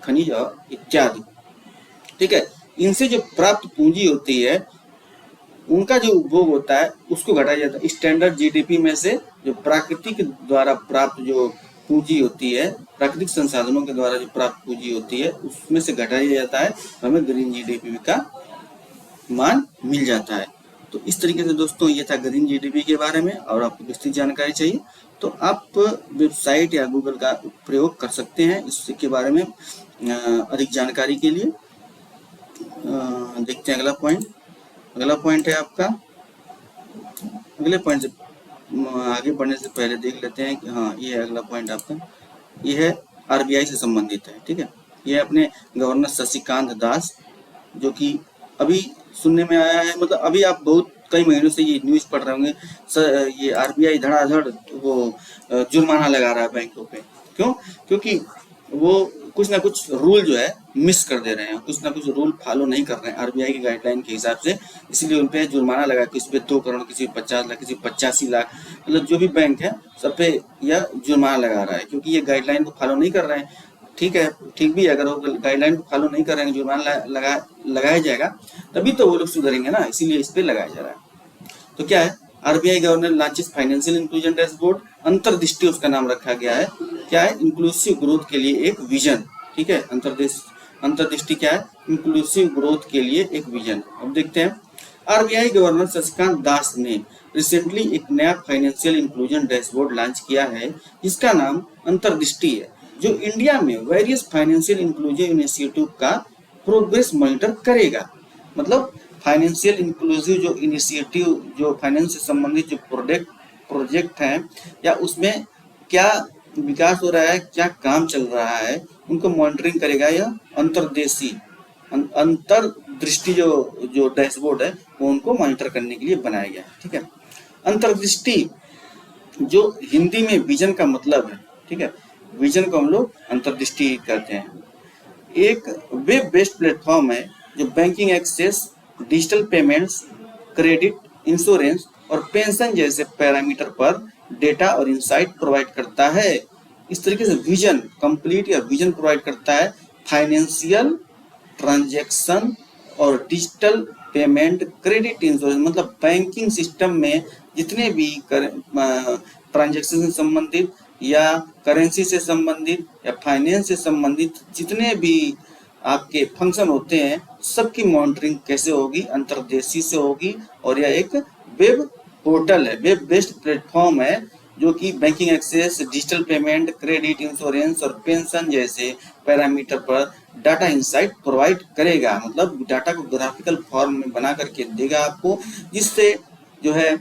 खनिज इत्यादि। ठीक है, इनसे जो प्राप्त पूंजी होती है उनका जो उपभोग होता है उसको घटाया जाता है। स्टैंडर्ड जीडीपी में से जो प्राकृतिक द्वारा प्राप्त जो पूंजी होती है, प्राकृतिक संसाधनों के द्वारा जो प्राप्त पूंजी होती है उसमें से घटाया जाता है, हमें ग्रीन जीडीपी का मान मिल जाता है। तो इस तरीके से दोस्तों ये था ग्रीन जीडीपी के बारे में। और आपको विस्तृत जानकारी चाहिए तो आप वेबसाइट या गूगल का प्रयोग कर सकते हैं इसके बारे में अधिक जानकारी के लिए। देखते हैं अगला पॉइंट है आपका। अगले पॉइंट से आगे बढ़ने से पहले देख लेते हैं कि हाँ, ये है अगला पॉइंट आपका, ये है आरबीआई से संबंधित है। ठीक है, ये अपने गवर्नर शशिकांत दास, जो कि अभी सुनने में आया है, मतलब अभी आप बहुत कई महीनों से ये न्यूज पढ़ रहे होंगे, ये आरबीआई धड़ाधड़ वो जुर्माना लगा रहा है बैंकों पे। क्यों? क्योंकि वो कुछ ना कुछ रूल जो है मिस कर दे रहे हैं, कुछ ना कुछ रूल फॉलो नहीं कर रहे हैं आरबीआई की गाइडलाइन के हिसाब से, इसलिए उन पे जुर्माना लगा, किसी पे 2 करोड़, किसी 50 लाख, किसी 85 लाख, मतलब जो भी बैंक है सब पे यह जुर्माना लगा रहा है, क्योंकि ये गाइडलाइन को फॉलो नहीं कर रहे हैं। ठीक है, ठीक भी अगर वो गाइडलाइन को फॉलो नहीं कर रहे हैं, जुर्माना लगाया जाएगा तभी तो वो लोग सुधरेंगे ना, इसीलिए इस पे लगाया जा रहा है। तो क्या है, RBI governor launches financial inclusion dashboard, अंतर्दृष्टि उसका नाम रखा गया है। क्या है? इंक्लूसिव ग्रोथ के लिए एक विजन। ठीक है, अंतर्दृष्टि क्या है? इंक्लूसिव ग्रोथ के लिए एक विजन। अब देखते हैं, आरबीआई गवर्नर शशिकांत दास ने रिसेंटली एक नया फाइनेंशियल इंक्लूजन डैशबोर्ड लॉन्च किया है जिसका नाम अंतर्दृष्टि है, जो इंडिया में वेरियस फाइनेंशियल इंक्लूजन इनिशिएटिव का प्रोग्रेस मॉनिटर करेगा। मतलब फाइनेंशियल इंक्लूसिव जो इनिशिएटिव, जो फाइनेंस से संबंधित जो प्रोजेक्ट हैं या उसमें क्या विकास हो रहा है, क्या काम चल रहा है, उनको मॉनिटरिंग करेगा यह अंतर्दृष्टि दृष्टि जो जो डैशबोर्ड है वो उनको मॉनिटर करने के लिए बनाया गया है। ठीक है। अंतर्दृष्टि जो हिंदी में विजन का मतलब है। ठीक है, विजन को हम लोग अंतर्दृष्टि कहते हैं। एक वेब बेस्ड प्लेटफॉर्म है जो banking access, digital payments, credit, insurance और पेंशन जैसे पैरामीटर पर डेटा और इंसाइट प्रोवाइड करता है। इस तरीके से विजन कंप्लीट या विजन प्रोवाइड करता है फाइनेंशियल ट्रांजैक्शन और डिजिटल पेमेंट, क्रेडिट, इंश्योरेंस, मतलब बैंकिंग सिस्टम में जितने भी ट्रांजैक्शन से संबंधित या करेंसी से संबंधित या फाइनेंस से संबंधित जितने भी आपके फंक्शन होते हैं सबकी मॉनिटरिंग कैसे होगी, अंतर्देशीय से होगी। और यह एक वेब पोर्टल है, वेब बेस्ड प्लेटफॉर्म है जो कि banking access, digital payment, credit, insurance और पेंशन जैसे पैरामीटर पर डाटा इंसाइट प्रोवाइड करेगा। मतलब डाटा को ग्राफिकल फॉर्म में बना करके देगा आपको, जिससे जो है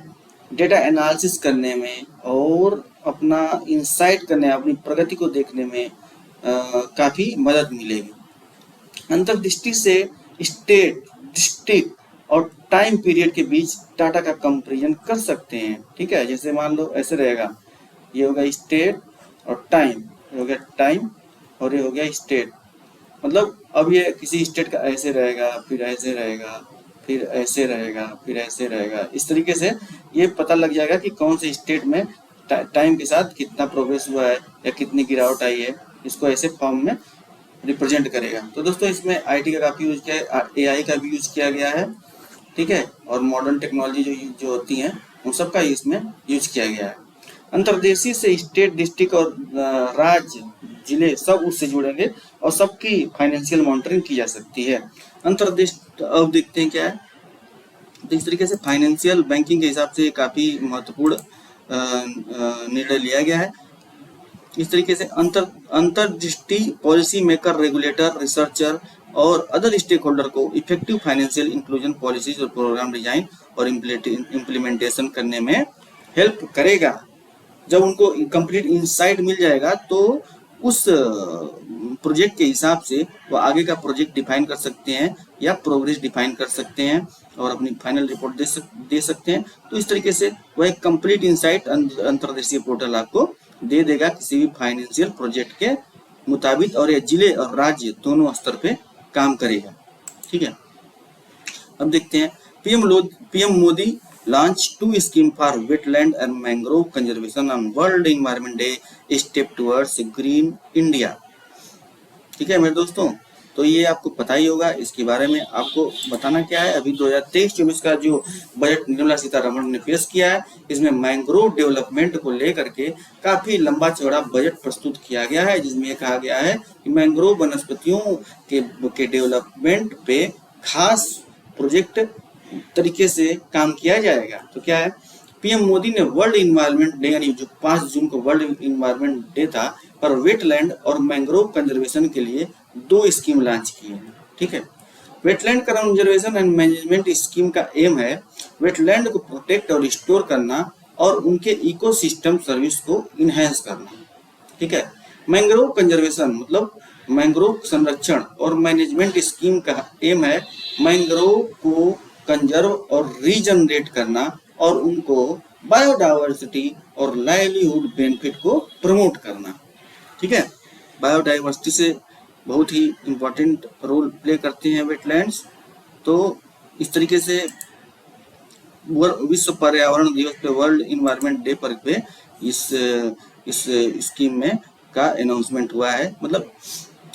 डेटा एनालिसिस करने में और अपना इंसाइट करने, अपनी प्रगति को देखने में काफ़ी मदद मिलेगी। अंतर्दृष्टि से स्टेट, डिस्ट्रिक्ट और टाइम पीरियड के बीच डाटा का कंपैरिजन कर सकते हैं। ठीक है, जैसे मान लो ऐसे रहेगा, ये हो गया स्टेट और टाइम, ये हो गया टाइम और ये हो गया स्टेट। मतलब अब ये किसी स्टेट का ऐसे रहेगा, फिर ऐसे रहेगा, फिर ऐसे रहेगा, फिर ऐसे रहेगा। इस तरीके से ये पता लग जाएगा कि कौन से स्टेट में टाइम के साथ कितना प्रोग्रेस हुआ है या कितनी गिरावट आई है। इसको ऐसे फॉर्म में रिप्रेजेंट करेगा। तो दोस्तों इसमें आईटी का काफ़ी यूज किया है, एआई का भी यूज किया गया है। ठीक है, और मॉडर्न टेक्नोलॉजी जो होती हैं उन सब का इसमें यूज किया गया है। अंतर्देशीय से स्टेट, डिस्ट्रिक्ट और राज्य, जिले सब उससे जुड़ेंगे और सबकी फाइनेंशियल मॉनिटरिंग की जा सकती है। अंतर्देश अब देखते हैं क्या है। तो इस तरीके से फाइनेंशियल बैंकिंग के हिसाब से काफ़ी महत्वपूर्ण निर्णय लिया गया है। इस तरीके से अंतर्दृष्टि पॉलिसी मेकर, रेगुलेटर, रिसर्चर और अदर स्टेक होल्डर को इफेक्टिव फाइनेंशियल इंक्लूजन पॉलिसीज और प्रोग्राम डिजाइन और इम्प्लीमेंटेशन करने में हेल्प करेगा। जब उनको कंप्लीट इंसाइट मिल जाएगा तो उस प्रोजेक्ट के हिसाब से वो आगे का प्रोजेक्ट डिफाइन कर सकते हैं या प्रोग्रेस डिफाइन कर सकते हैं और अपनी फाइनल रिपोर्ट दे सकते हैं। तो इस तरीके से वह एक कंप्लीट इंसाइट अंतर्देशीय पोर्टल आपको दे देगा किसी भी फाइनेंशियल प्रोजेक्ट के मुताबिक, और यह जिले और राज्य दोनों स्तर पे काम करेगा। ठीक है, अब देखते हैं PM Modi launch 2 scheme for wetland and mangrove conservation on world environment day, step towards green India. ठीक है मेरे दोस्तों, तो ये आपको पता ही होगा। इसके बारे में आपको बताना क्या है, अभी 2023-24 का जो बजट निर्मला सीतारमण ने पेश किया है, इसमें मैंग्रोव डेवलपमेंट को लेकर के काफी लंबा चौड़ा बजट प्रस्तुत किया गया है, जिसमें ये कहा गया है कि मैंग्रोव वनस्पतियों के डेवलपमेंट पे खास प्रोजेक्ट तरीके से काम किया जाएगा। तो क्या है, पीएम मोदी ने वर्ल्ड इन्वायरमेंट डे यानी जो 5 जून को वर्ल्ड इन्वायरमेंट डे था पर वेटलैंड और मैंग्रोव कंजर्वेशन के लिए 2 स्कीम लॉन्च की है। ठीक है, wetland conservation and management scheme का एम है वेटलैंड को प्रोटेक्ट और रिस्टोर करना और उनके इकोसिस्टम सर्विस को इनहेंस करना। ठीक है, मैंग्रोव कंजर्वेशन मतलब मैंग्रोव संरक्षण और मैनेजमेंट स्कीम का एम है मैंग्रोव को कंजर्व और रीजनरेट करना और उनको बायोडाइवर्सिटी और लाइवलीहुड बेनिफिट को प्रमोट करना। ठीक है, बायोडाइवर्सिटी से बहुत ही इम्पोर्टेंट रोल प्ले करते हैं वेटलैंड्स। तो इस तरीके से विश्व पर्यावरण दिवस पे, वर्ल्ड इन्वायरमेंट डे पर पे इस स्कीम में का अनाउंसमेंट हुआ है। मतलब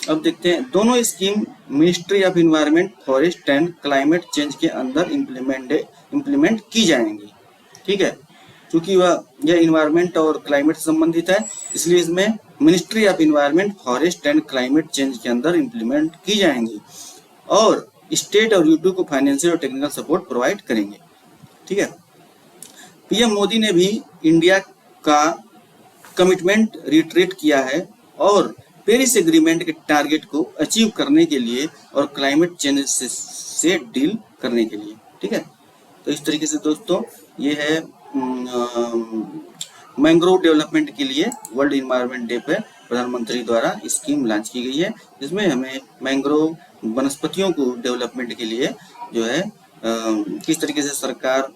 अब देखते हैं, दोनों scheme ministry of environment, forest and climate change के अंदर इम्प्लीमेंट की जाएंगी। ठीक है, क्योंकि यह इन्वायरमेंट और क्लाइमेट से संबंधित है, इसलिए इसमें ministry of environment, forest and climate change के अंदर इम्प्लीमेंट की जाएंगी और स्टेट और यूटी को फाइनेंशियल और टेक्निकल सपोर्ट प्रोवाइड करेंगे। ठीक है, पीएम मोदी ने भी इंडिया का कमिटमेंट रिट्रेट किया है और पेरिस एग्रीमेंट के टारगेट को अचीव करने के लिए और क्लाइमेट चेंज से डील करने के लिए। ठीक है, तो इस तरीके से दोस्तों ये है मैंग्रोव डेवलपमेंट के लिए वर्ल्ड इन्वायरमेंट डे पे प्रधानमंत्री द्वारा स्कीम लॉन्च की गई है, जिसमें हमें मैंग्रोव वनस्पतियों को डेवलपमेंट के लिए जो है किस तरीके से सरकार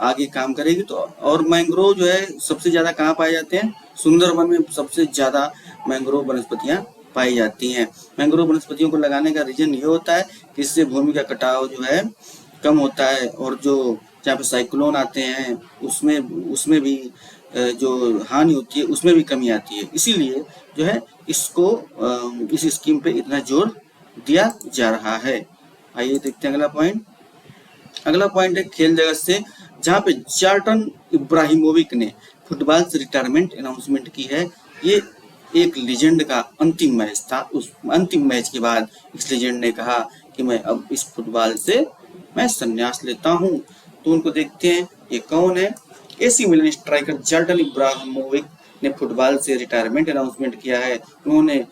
आगे काम करेगी। तो और मैंग्रोव जो है सबसे ज़्यादा कहाँ पाए जाते हैं, सुंदरवन में सबसे ज़्यादा मैंग्रोव वनस्पतियाँ पाई जाती हैं। मैंग्रोव वनस्पतियों को लगाने का रीजन ये होता है कि इससे भूमि का कटाव जो है कम होता है, और जो जहाँ पे साइक्लोन आते हैं उसमें उसमें भी जो हानि होती है उसमें भी कमी आती है। इसीलिए जो है इसको इस स्कीम पे इतना जोर दिया जा रहा है। आइए देखते हैं अगला पॉइंट। अगला पॉइंट है खेल जगत से, जहाँ पे ज़्लाटन इब्राहिमोविच ने फुटबॉल से रिटायरमेंट अनाउंसमेंट की है। ये एक लीजेंड का अंतिम मैच था। उस अंतिम मैच के बाद इस लीजेंड ने कहा कि मैं अब इस फुटबॉल से मैं संन्यास लेता हूँ। तो उनको देखते हैं ये कौन है। एसी मिलन स्ट्राइकर ज़्लाटन इब्राहिमोविच ने फुटबॉल से रिटायरमेंट अनाउंसमेंट किया है। उन्होंने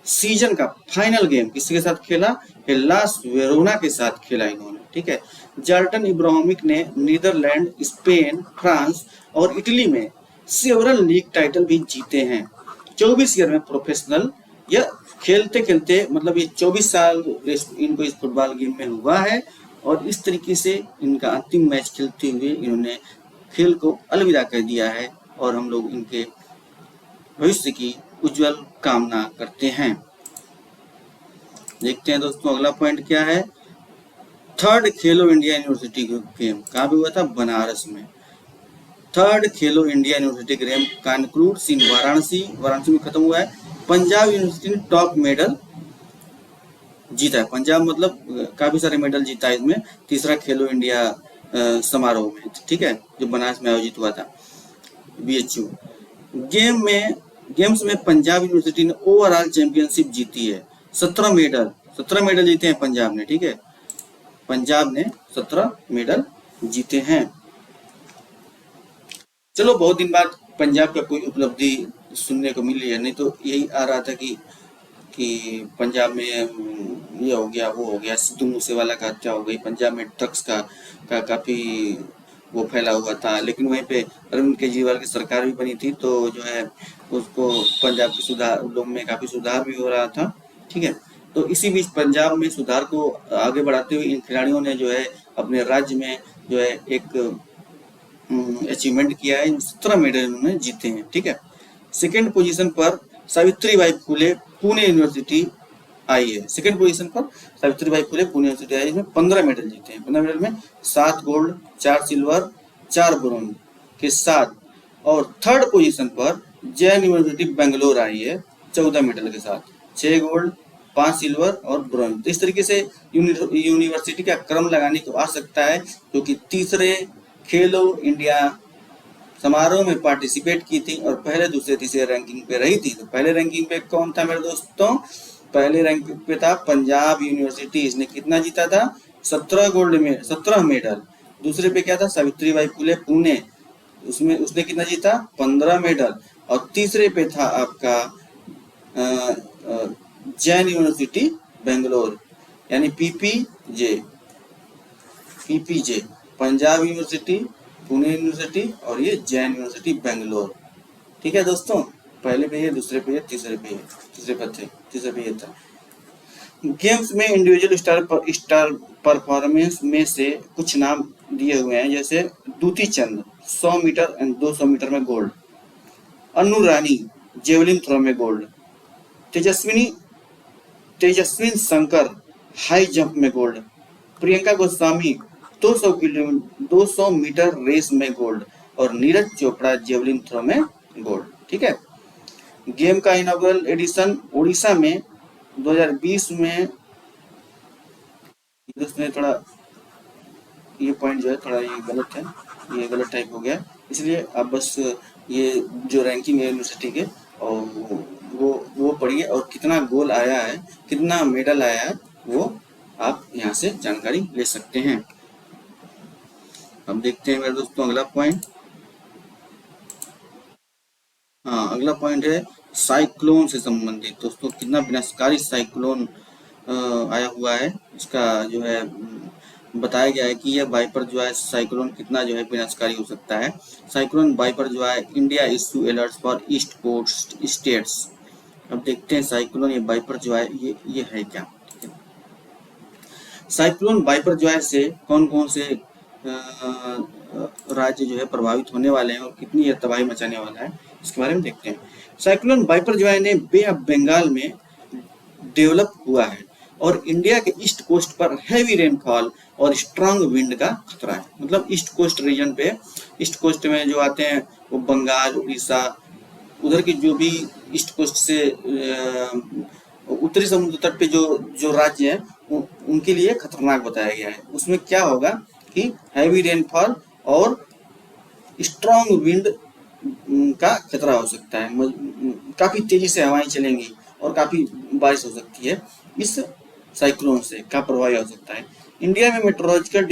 सीजन का फाइनल गेम किसके साथ खेला, हेलास वेरोना के साथ खेला इन्होंने, ठीक है। ज़्लाटन इब्राहिमोविच ने नीदरलैंड, स्पेन, फ्रांस और इटली में सेवरल लीग टाइटल भी जीते हैं। 24 ईयर में प्रोफेशनल, यह खेलते खेलते मतलब ये 24 साल इनको इस फुटबॉल गेम में हुआ है, और इस तरीके से इनका अंतिम मैच खेलते हुए इन्होंने खेल को अलविदा कर दिया है, और हम लोग इनके भविष्य की उज्जवल कामना करते हैं। देखते हैं दोस्तों अगला पॉइंट क्या है। थर्ड खेलो इंडिया यूनिवर्सिटी गेम कहाँ पे हुआ था, बनारस में। थर्ड खेलो इंडिया यूनिवर्सिटी गेम कंक्लूड्स इन वाराणसी, वाराणसी में खत्म हुआ है। पंजाब यूनिवर्सिटी ने टॉप मेडल जीता है। पंजाब मतलब काफी सारे मेडल जीता है इसमें, तीसरा खेलो इंडिया समारोह में, ठीक है, जो बनारस में आयोजित हुआ था BHU। गेम्स में पंजाब यूनिवर्सिटी ने ओवरऑल चैंपियनशिप जीती है। 17 मेडल जीते हैं पंजाब ने, ठीक है। पंजाब ने 17 मेडल जीते हैं। चलो बहुत दिन बाद पंजाब का कोई उपलब्धि सुनने को मिली है, नहीं तो यही आ रहा था कि पंजाब में ये हो गया वो हो गया, सिद्धू मूसेवाला का हत्या हो गई, पंजाब में ड्रग्स का काफी वो फैला हुआ था। लेकिन वहीं पे अरविंद केजरीवाल की सरकार भी बनी थी, तो जो है उसको पंजाब के सुधार लोग में काफी सुधार भी हो रहा था, ठीक है। तो इसी बीच पंजाब में सुधार को आगे बढ़ाते हुए इन खिलाड़ियों ने जो है अपने राज्य में जो है एक अचीवमेंट किया है। 17 मेडल उन्होंने जीते हैं, ठीक है। सेकेंड पोजीशन पर सावित्रीबाई फुले पुणे यूनिवर्सिटी आई है। सेकेंड पोजीशन पर सावित्रीबाई फुले पुणे यूनिवर्सिटी आई है, इसमें 15 मेडल जीते हैं। 15 मेडल में 7 गोल्ड, 4 सिल्वर, 4 ब्रोंज के साथ। और थर्ड पोजीशन पर जैन यूनिवर्सिटी बेंगलोर आई है 14 मेडल के साथ, 6 गोल्ड, 5 सिल्वर और ब्रोंज। तो इस तरीके से यूनिवर्सिटी का क्रम लगाने को आ सकता है, क्योंकि तीसरे खेलो इंडिया समारोह में पार्टिसिपेट की थी और पहले दूसरे तीसरे रैंकिंग पे रही थी। तो पहले रैंकिंग पे कौन था मेरे दोस्तों, पहले रैंकिंग पे था पंजाब यूनिवर्सिटी, इसने कितना जीता था, 17 मेडल। दूसरे पे क्या था, सावित्रीबाई फुले पुणे, उसमें उसने कितना जीता, 15 मेडल। और तीसरे पे था आपका जैन यूनिवर्सिटी बेंगलोर, यानी पीपीजे, पंजाब यूनिवर्सिटी, पुणे यूनिवर्सिटी और ये जैन यूनिवर्सिटी बेंगलोर, ठीक है दोस्तों। पहले पे ये, दूसरे पे ये, तीसरे पे ये, तीसरे पे ये था। गेम्स में इंडिविजुअल स्टार परफॉर्मेंस में से कुछ नाम दिए हुए हैं, जैसे Dutee Chand 100 metre and 200 metre में gold, Annu Rani javelin throw में gold, Tejaswin Shankar high jump में gold, Priyanka Goswami 200 metre race में गोल्ड, और नीरज चोपड़ा जेवलिन थ्रो में गोल्ड, ठीक है। गेम का इनॉग्रल एडिशन उड़ीसा में 2020 में, दोस्तों थोड़ा ये पॉइंट जो है थोड़ा ये गलत है, ये गलत टाइप हो गया, इसलिए आप बस ये जो रैंकिंग है यूनिवर्सिटी के और वो पढ़िए, और कितना गोल आया है, कितना मेडल आया है, वो आप यहाँ से जानकारी ले सकते हैं। अब देखते हैं मेरे दोस्तों अगला पॉइंट। हाँ, अगला पॉइंट है साइक्लोन से संबंधित। दोस्तों कितना विनाशकारी साइक्लोन आया हुआ है, इसका जो है बताया गया है कि यह वाइपर जो है साइक्लोन कितना जो है विनाशकारी हो सकता है। साइक्लोन वाइपर जो है India issue alert for east coast states. अब देखते हैं साइक्लोन ये वाइपर जो है ये है क्या। साइक्लोन वाइपर जो है से कौन कौन से राज्य जो है प्रभावित होने वाले हैं और कितनी यह तबाही मचाने वाला है, इसके बारे में देखते हैं। साइक्लोन वाइपर जो है बे ऑफ बंगाल में डेवलप हुआ है और इंडिया के ईस्ट कोस्ट पर हैवी रेनफॉल और स्ट्रांग विंड का खतरा है। मतलब ईस्ट कोस्ट रीजन पे, ईस्ट कोस्ट में जो आते हैं वो बंगाल, उड़ीसा, उधर की जो भी ईस्ट कोस्ट से उत्तरी समुद्र तट पे जो जो राज्य है उनके लिए खतरनाक बताया गया है। उसमें क्या होगा कि हैवी रेनफॉल और स्ट्रांग विंड का खतरा हो सकता है, काफी तेजी से हवाएं चलेंगी और काफी बारिश हो सकती है। इस साइक्लोन से क्या प्रभाव हो सकता है। इंडिया मेट्रोलॉजिकल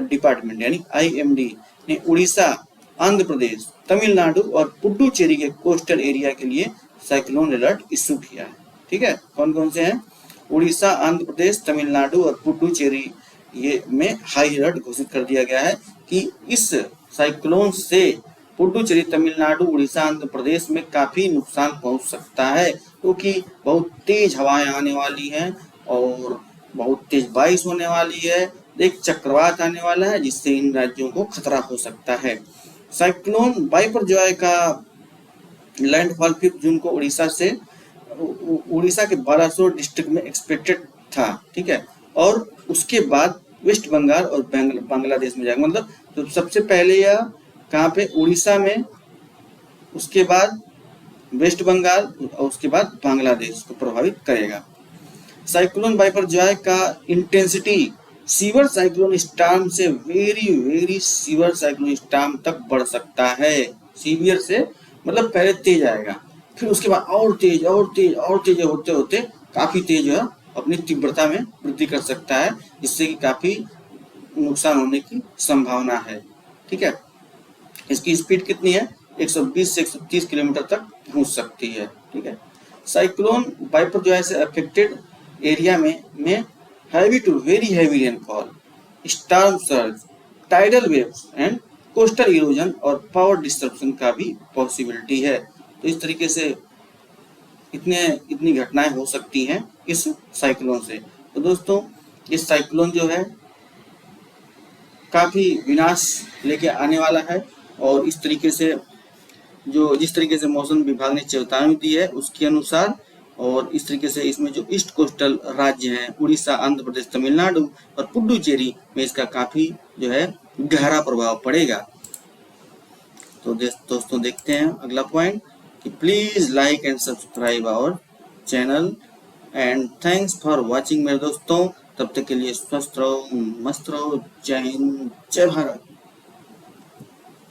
डिपार्टमेंट यानी IMD ने उड़ीसा, आंध्र प्रदेश, तमिलनाडु और पुडुचेरी के कोस्टल एरिया के लिए साइक्लोन अलर्ट इशू किया है। ठीक है, कौन कौन से हैं? उड़ीसा, आंध्र प्रदेश, तमिलनाडु और पुडुचेरी ये में हाई अलर्ट घोषित कर दिया गया है कि इस साइक्लोन से पुडुचेरी, तमिलनाडु, उड़ीसा, आंध्र प्रदेश में काफी नुकसान पहुंच सकता है, क्योंकि बहुत तेज हवाएं आने वाली हैं और बहुत तेज बारिश होने वाली है। एक चक्रवात आने वाला है जिससे इन राज्यों को खतरा हो सकता है। साइक्लोन वाइपर जो है का लैंडफॉल 5 जून को उड़ीसा के बालासोर डिस्ट्रिक्ट में एक्सपेक्टेड था। ठीक है, और उसके बाद वेस्ट बंगाल और बांग्लादेश में जाएगा। मतलब तो सबसे पहले यह कहाँ पे? उड़ीसा में, उसके बाद वेस्ट बंगाल और उसके बाद बांग्लादेश को प्रभावित करेगा। साइक्लोन वाइपर जो है का इंटेंसिटी सीवर साइक्लोन स्टॉर्म से वेरी सीवर साइक्लोन स्टॉर्म तक बढ़ सकता है। सीवियर से मतलब पहले तेज आएगा, फिर उसके बाद और तेज होते होते काफी तेज अपनी तीव्रता में वृद्धि कर सकता है, जिससे कि काफी नुकसान होने की संभावना है। ठीक है, इसकी स्पीड कितनी है? 120 से 130 किलोमीटर तक पहुंच सकती है। ठीक है, साइक्लोन वाइपर जो है अफेक्टेड एरिया में heavy to very heavy rainfall, storm surge, tidal waves and coastal erosion और पावर डिस्ट्रप्शन का भी पॉसिबिलिटी है। तो इस तरीके से इतनी घटनाएं हो सकती हैं इस साइक्लोन से। तो दोस्तों, इस साइक्लोन जो है काफी विनाश लेके आने वाला है और इस तरीके से जिस तरीके से मौसम विभाग ने चेतावनी दी है उसके अनुसार, और इस तरीके से इसमें जो ईस्ट कोस्टल राज्य हैं उड़ीसा, आंध्र प्रदेश, तमिलनाडु और पुडुचेरी में इसका काफी जो है गहरा प्रभाव पड़ेगा। तो दोस्तों देखते हैं अगला पॉइंट कि please like and subscribe our channel and thanks for watching मेरे दोस्तों। तब तक के लिए स्वस्थ रहो, मस्त रहो। जय हिंद, जय भारत।